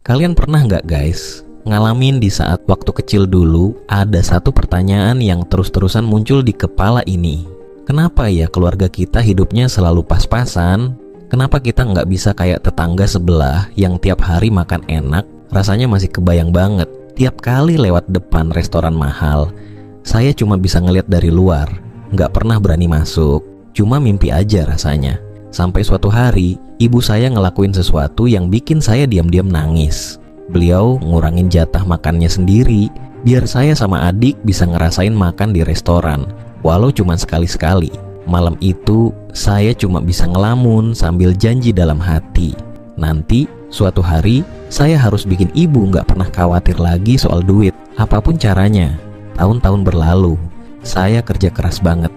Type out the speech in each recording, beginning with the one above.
Kalian pernah nggak guys, ngalamin di saat waktu kecil dulu ada satu pertanyaan yang terus-terusan muncul di kepala ini. Kenapa ya keluarga kita hidupnya selalu pas-pasan? Kenapa kita nggak bisa kayak tetangga sebelah yang tiap hari makan enak? Rasanya masih kebayang banget. Tiap kali lewat depan restoran mahal, saya cuma bisa ngeliat dari luar, nggak pernah berani masuk. Cuma mimpi aja rasanya. Sampai suatu hari, ibu saya ngelakuin sesuatu yang bikin saya diam-diam nangis. Beliau ngurangin jatah makannya sendiri, biar saya sama adik bisa ngerasain makan di restoran, walau cuma sekali-sekali. Malam itu, saya cuma bisa ngelamun sambil janji dalam hati. Nanti, suatu hari, saya harus bikin ibu nggak pernah khawatir lagi soal duit, apapun caranya. Tahun-tahun berlalu, saya kerja keras banget.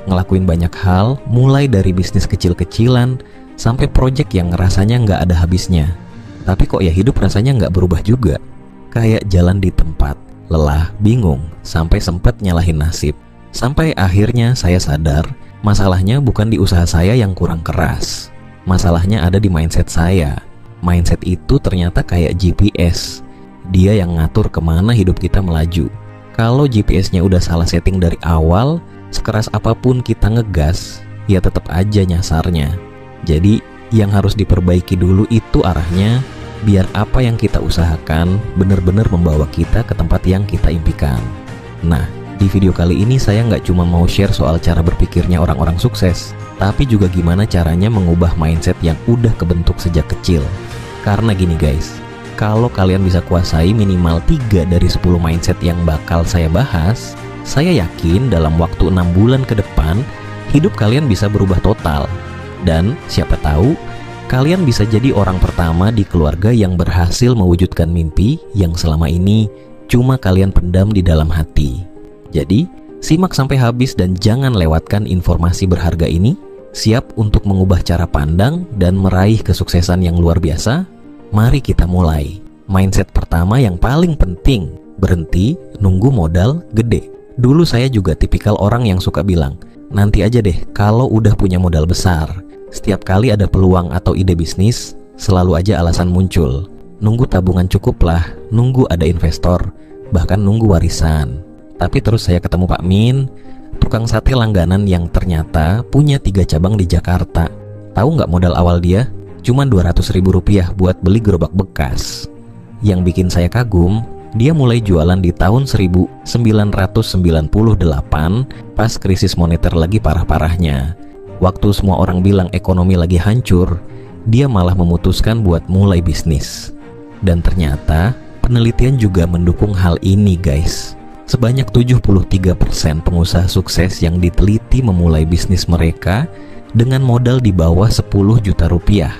Ngelakuin banyak hal, mulai dari bisnis kecil-kecilan sampai proyek yang rasanya nggak ada habisnya. Tapi kok ya hidup rasanya nggak berubah juga. Kayak jalan di tempat, lelah, bingung, sampai sempet nyalahin nasib. Sampai akhirnya saya sadar, masalahnya bukan di usaha saya yang kurang keras. Masalahnya ada di mindset saya. Mindset itu ternyata kayak GPS. Dia yang ngatur kemana hidup kita melaju. Kalau GPS-nya udah salah setting dari awal, sekeras apapun kita ngegas, ya tetap aja nyasarnya. Jadi, yang harus diperbaiki dulu itu arahnya, biar apa yang kita usahakan benar-benar membawa kita ke tempat yang kita impikan. Nah, di video kali ini saya nggak cuma mau share soal cara berpikirnya orang-orang sukses, tapi juga gimana caranya mengubah mindset yang udah kebentuk sejak kecil. Karena gini guys, kalau kalian bisa kuasai minimal 3 dari 10 mindset yang bakal saya bahas, saya yakin dalam waktu 6 bulan ke depan, hidup kalian bisa berubah total. Dan siapa tahu, kalian bisa jadi orang pertama di keluarga yang berhasil mewujudkan mimpi yang selama ini cuma kalian pendam di dalam hati. Jadi, simak sampai habis dan jangan lewatkan informasi berharga ini. Siap untuk mengubah cara pandang dan meraih kesuksesan yang luar biasa? Mari kita mulai. Mindset pertama yang paling penting, berhenti nunggu modal gede. Dulu saya juga tipikal orang yang suka bilang, nanti aja deh kalau udah punya modal besar. Setiap kali ada peluang atau ide bisnis, selalu aja alasan muncul. Nunggu tabungan cukup lah, nunggu ada investor, bahkan nunggu warisan. Tapi terus saya ketemu Pak Min, tukang sate langganan yang ternyata punya 3 cabang di Jakarta. Tahu nggak modal awal dia? Cuma Rp200.000 buat beli gerobak bekas. Yang bikin saya kagum, dia mulai jualan di tahun 1998 pas krisis moneter lagi parah-parahnya. Waktu semua orang bilang ekonomi lagi hancur, dia malah memutuskan buat mulai bisnis. Dan ternyata penelitian juga mendukung hal ini guys. Sebanyak 73% pengusaha sukses yang diteliti memulai bisnis mereka dengan modal di bawah 10 juta rupiah.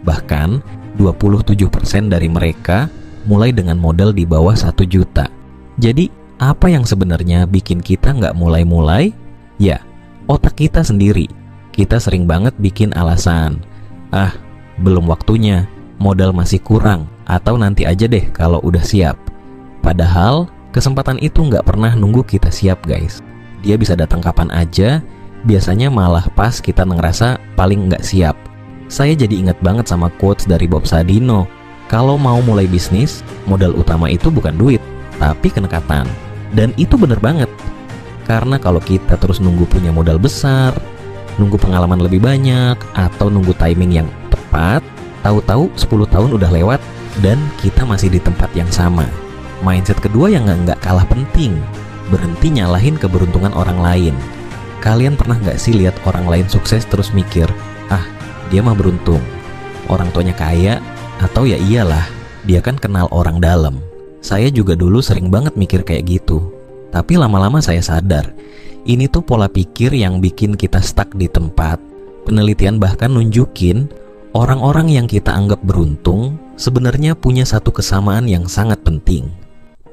Bahkan 27% dari mereka mulai dengan modal di bawah 1 juta. Jadi, apa yang sebenarnya bikin kita nggak mulai-mulai? Ya, otak kita sendiri. Kita sering banget bikin alasan. Belum waktunya, modal masih kurang, atau nanti aja deh kalau udah siap. Padahal, kesempatan itu nggak pernah nunggu kita siap guys. Dia bisa datang kapan aja, biasanya malah pas kita ngerasa paling nggak siap. Saya jadi ingat banget sama quotes dari Bob Sadino. Kalau mau mulai bisnis, modal utama itu bukan duit, tapi kenekatan. Dan itu bener banget. Karena kalau kita terus nunggu punya modal besar, nunggu pengalaman lebih banyak, atau nunggu timing yang tepat, tahu-tahu 10 tahun udah lewat dan kita masih di tempat yang sama. Mindset kedua yang nggak kalah penting, berhenti nyalahin keberuntungan orang lain. Kalian pernah nggak sih lihat orang lain sukses terus mikir, dia mah beruntung, orang tuanya kaya, atau ya iyalah, dia kan kenal orang dalam. Saya juga dulu sering banget mikir kayak gitu. Tapi lama-lama saya sadar, ini tuh pola pikir yang bikin kita stuck di tempat. Penelitian bahkan nunjukin, orang-orang yang kita anggap beruntung sebenarnya punya satu kesamaan yang sangat penting.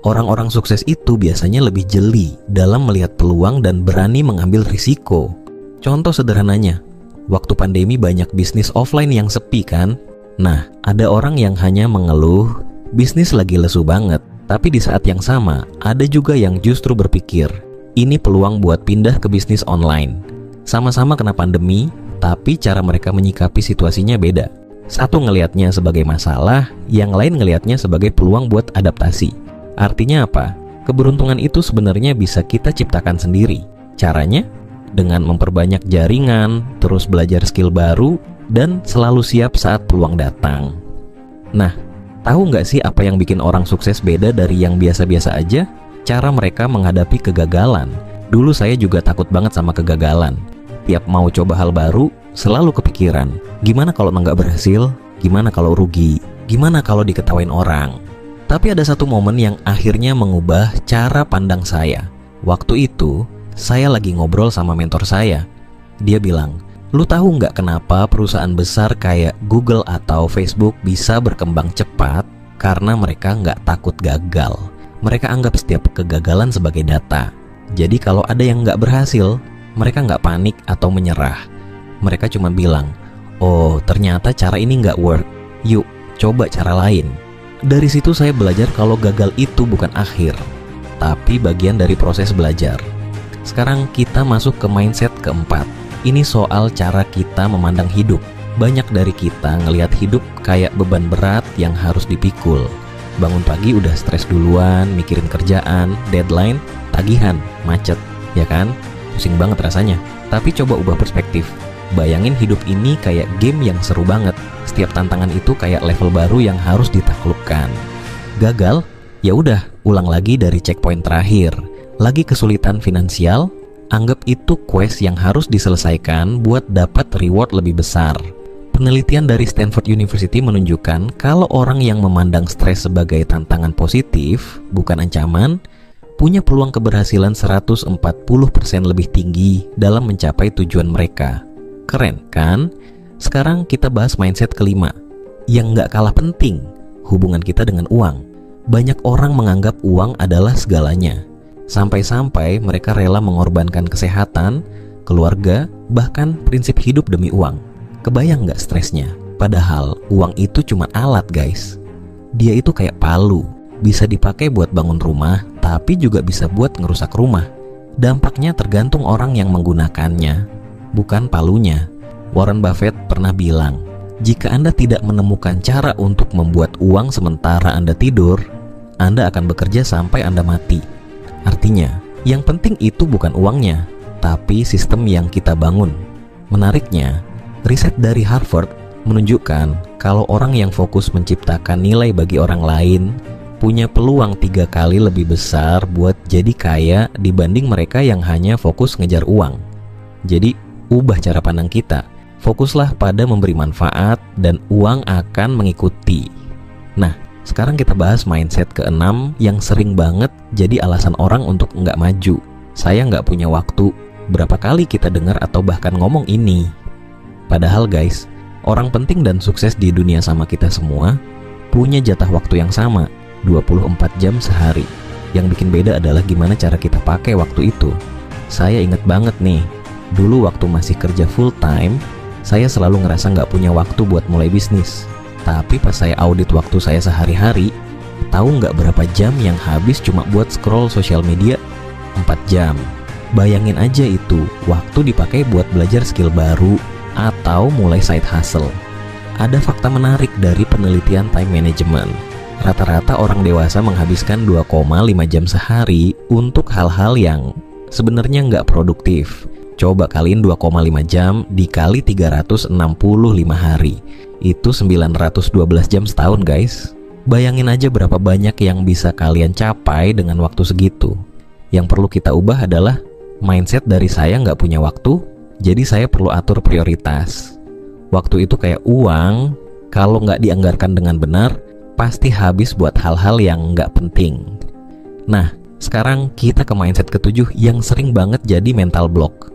Orang-orang sukses itu biasanya lebih jeli dalam melihat peluang dan berani mengambil risiko. Contoh sederhananya, waktu pandemi banyak bisnis offline yang sepi kan? Nah, ada orang yang hanya mengeluh, bisnis lagi lesu banget. Tapi di saat yang sama, ada juga yang justru berpikir, ini peluang buat pindah ke bisnis online. Sama-sama kena pandemi, tapi cara mereka menyikapi situasinya beda. Satu ngelihatnya sebagai masalah, yang lain ngelihatnya sebagai peluang buat adaptasi. Artinya apa? Keberuntungan itu sebenarnya bisa kita ciptakan sendiri. Caranya? Dengan memperbanyak jaringan, terus belajar skill baru, dan selalu siap saat peluang datang. Nah, tahu nggak sih apa yang bikin orang sukses beda dari yang biasa-biasa aja? Cara mereka menghadapi kegagalan. Dulu saya juga takut banget sama kegagalan. Tiap mau coba hal baru, selalu kepikiran, gimana kalau nggak berhasil? Gimana kalau rugi? Gimana kalau diketawain orang? Tapi ada satu momen yang akhirnya mengubah cara pandang saya. Waktu itu, saya lagi ngobrol sama mentor saya. Dia bilang, lu tahu nggak kenapa perusahaan besar kayak Google atau Facebook bisa berkembang cepat? Karena mereka nggak takut gagal. Mereka anggap setiap kegagalan sebagai data. Jadi kalau ada yang nggak berhasil, mereka nggak panik atau menyerah. Mereka cuma bilang, oh ternyata cara ini nggak work. Yuk, coba cara lain. Dari situ saya belajar kalau gagal itu bukan akhir, tapi bagian dari proses belajar. Sekarang kita masuk ke mindset keempat. Ini soal cara kita memandang hidup. Banyak dari kita ngelihat hidup kayak beban berat yang harus dipikul. Bangun pagi udah stres duluan, mikirin kerjaan, deadline, tagihan, macet, ya kan? Pusing banget rasanya. Tapi coba ubah perspektif. Bayangin hidup ini kayak game yang seru banget. Setiap tantangan itu kayak level baru yang harus ditaklukkan. Gagal? Ya udah, ulang lagi dari checkpoint terakhir. Lagi kesulitan finansial? Anggap itu quest yang harus diselesaikan buat dapat reward lebih besar. Penelitian dari Stanford University menunjukkan kalau orang yang memandang stres sebagai tantangan positif, bukan ancaman, punya peluang keberhasilan 140% lebih tinggi dalam mencapai tujuan mereka. Keren kan? Sekarang kita bahas mindset kelima, yang nggak kalah penting, hubungan kita dengan uang. Banyak orang menganggap uang adalah segalanya. Sampai-sampai mereka rela mengorbankan kesehatan, keluarga, bahkan prinsip hidup demi uang. Kebayang nggak stresnya? Padahal uang itu cuma alat guys. Dia itu kayak palu, bisa dipakai buat bangun rumah, tapi juga bisa buat ngerusak rumah. Dampaknya tergantung orang yang menggunakannya, bukan palunya. Warren Buffett pernah bilang, jika Anda tidak menemukan cara untuk membuat uang sementara Anda tidur, Anda akan bekerja sampai Anda mati. Artinya, yang penting itu bukan uangnya, tapi sistem yang kita bangun. Menariknya, riset dari Harvard menunjukkan kalau orang yang fokus menciptakan nilai bagi orang lain punya peluang 3 kali lebih besar buat jadi kaya dibanding mereka yang hanya fokus ngejar uang. Jadi, ubah cara pandang kita. Fokuslah pada memberi manfaat dan uang akan mengikuti. Nah, sekarang kita bahas mindset ke-6 yang sering banget jadi alasan orang untuk nggak maju. Saya nggak punya waktu. Berapa kali kita dengar atau bahkan ngomong ini? Padahal guys, orang penting dan sukses di dunia sama kita semua punya jatah waktu yang sama, 24 jam sehari. Yang bikin beda adalah gimana cara kita pakai waktu itu. Saya inget banget nih, dulu waktu masih kerja full time, saya selalu ngerasa nggak punya waktu buat mulai bisnis. Tapi pas saya audit waktu saya sehari-hari, tahu nggak berapa jam yang habis cuma buat scroll sosial media? 4 jam. Bayangin aja itu, waktu dipakai buat belajar skill baru atau mulai side hustle. Ada fakta menarik dari penelitian time management. Rata-rata orang dewasa menghabiskan 2,5 jam sehari untuk hal-hal yang sebenarnya nggak produktif. Coba kaliin 2,5 jam dikali 365 hari. Itu 912 jam setahun guys. Bayangin aja berapa banyak yang bisa kalian capai dengan waktu segitu. Yang perlu kita ubah adalah mindset dari saya nggak punya waktu, jadi saya perlu atur prioritas. Waktu itu kayak uang, kalau nggak dianggarkan dengan benar, pasti habis buat hal-hal yang nggak penting. Nah, sekarang kita ke mindset ke-7 yang sering banget jadi mental block.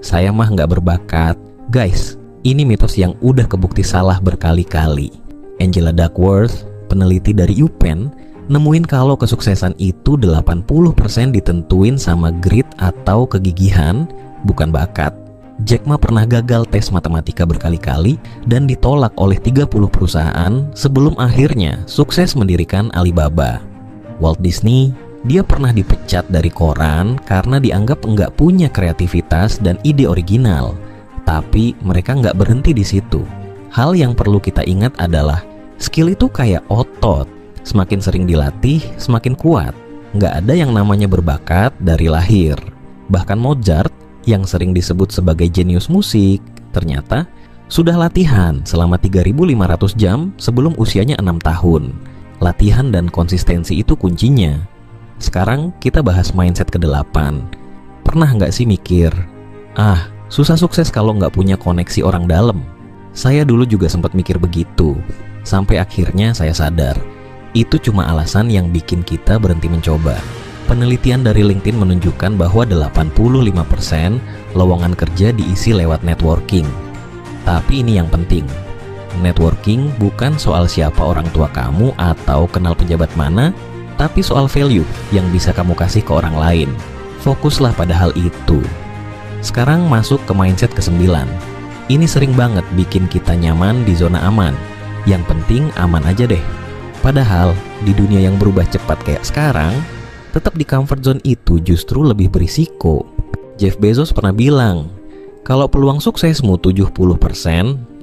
Saya mah nggak berbakat. Guys, ini mitos yang udah kebukti salah berkali-kali. Angela Duckworth, peneliti dari UPenn, nemuin kalau kesuksesan itu 80% ditentuin sama grit atau kegigihan, bukan bakat. Jack Ma pernah gagal tes matematika berkali-kali dan ditolak oleh 30 perusahaan sebelum akhirnya sukses mendirikan Alibaba. Walt Disney, dia pernah dipecat dari koran karena dianggap nggak punya kreativitas dan ide original. Tapi mereka nggak berhenti di situ. Hal yang perlu kita ingat adalah skill itu kayak otot. Semakin sering dilatih, semakin kuat. Nggak ada yang namanya berbakat dari lahir. Bahkan Mozart yang sering disebut sebagai jenius musik, ternyata sudah latihan selama 3.500 jam sebelum usianya 6 tahun. Latihan dan konsistensi itu kuncinya. Sekarang kita bahas mindset ke-8. Pernah nggak sih mikir, susah sukses kalau nggak punya koneksi orang dalam? Saya dulu juga sempat mikir begitu. Sampai akhirnya saya sadar, itu cuma alasan yang bikin kita berhenti mencoba. Penelitian dari LinkedIn menunjukkan bahwa 85% lowongan kerja diisi lewat networking. Tapi ini yang penting. Networking bukan soal siapa orang tua kamu atau kenal pejabat mana, tapi soal value yang bisa kamu kasih ke orang lain. Fokuslah pada hal itu. Sekarang masuk ke mindset ke-9. Ini sering banget bikin kita nyaman di zona aman. Yang penting aman aja deh. Padahal di dunia yang berubah cepat kayak sekarang, tetap di comfort zone itu justru lebih berisiko. Jeff Bezos pernah bilang, kalau peluang suksesmu 70%,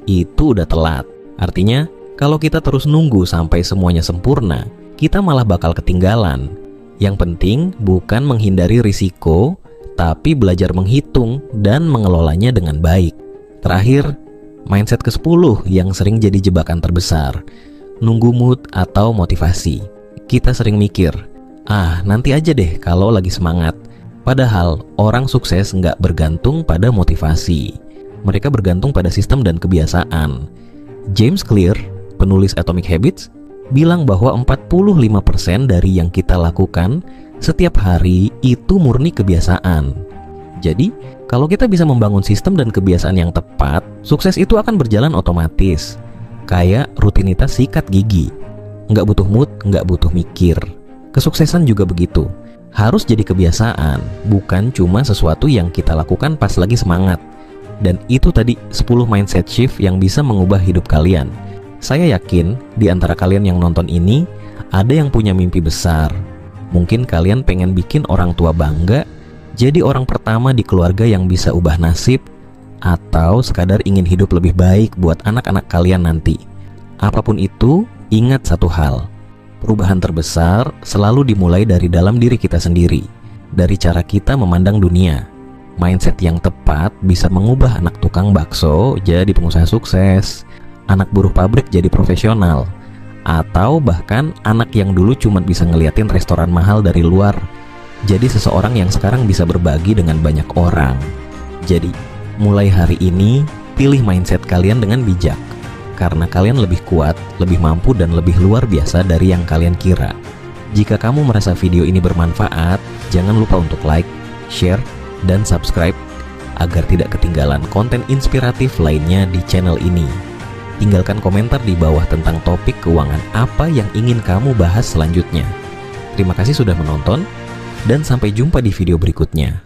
itu udah telat. Artinya, kalau kita terus nunggu sampai semuanya sempurna, kita malah bakal ketinggalan. Yang penting bukan menghindari risiko, tapi belajar menghitung dan mengelolanya dengan baik. Terakhir, mindset ke-10 yang sering jadi jebakan terbesar. Nunggu mood atau motivasi. Kita sering mikir, nanti aja deh kalau lagi semangat. Padahal orang sukses nggak bergantung pada motivasi. Mereka bergantung pada sistem dan kebiasaan. James Clear, penulis Atomic Habits, bilang bahwa 45% dari yang kita lakukan setiap hari itu murni kebiasaan. Jadi, kalau kita bisa membangun sistem dan kebiasaan yang tepat, sukses itu akan berjalan otomatis. Kayak rutinitas sikat gigi. Nggak butuh mood, nggak butuh mikir. Kesuksesan juga begitu. Harus jadi kebiasaan, bukan cuma sesuatu yang kita lakukan pas lagi semangat. Dan itu tadi 10 mindset shift yang bisa mengubah hidup kalian. Saya yakin di antara kalian yang nonton ini, ada yang punya mimpi besar. Mungkin kalian pengen bikin orang tua bangga, jadi orang pertama di keluarga yang bisa ubah nasib, atau sekadar ingin hidup lebih baik buat anak-anak kalian nanti. Apapun itu, ingat satu hal. Perubahan terbesar selalu dimulai dari dalam diri kita sendiri, dari cara kita memandang dunia. Mindset yang tepat bisa mengubah anak tukang bakso jadi pengusaha sukses, anak buruh pabrik jadi profesional, atau bahkan anak yang dulu cuma bisa ngeliatin restoran mahal dari luar, jadi seseorang yang sekarang bisa berbagi dengan banyak orang. Jadi, mulai hari ini, pilih mindset kalian dengan bijak. Karena kalian lebih kuat, lebih mampu, dan lebih luar biasa dari yang kalian kira. Jika kamu merasa video ini bermanfaat, jangan lupa untuk like, share, dan subscribe agar tidak ketinggalan konten inspiratif lainnya di channel ini. Tinggalkan komentar di bawah tentang topik keuangan apa yang ingin kamu bahas selanjutnya. Terima kasih sudah menonton, dan sampai jumpa di video berikutnya.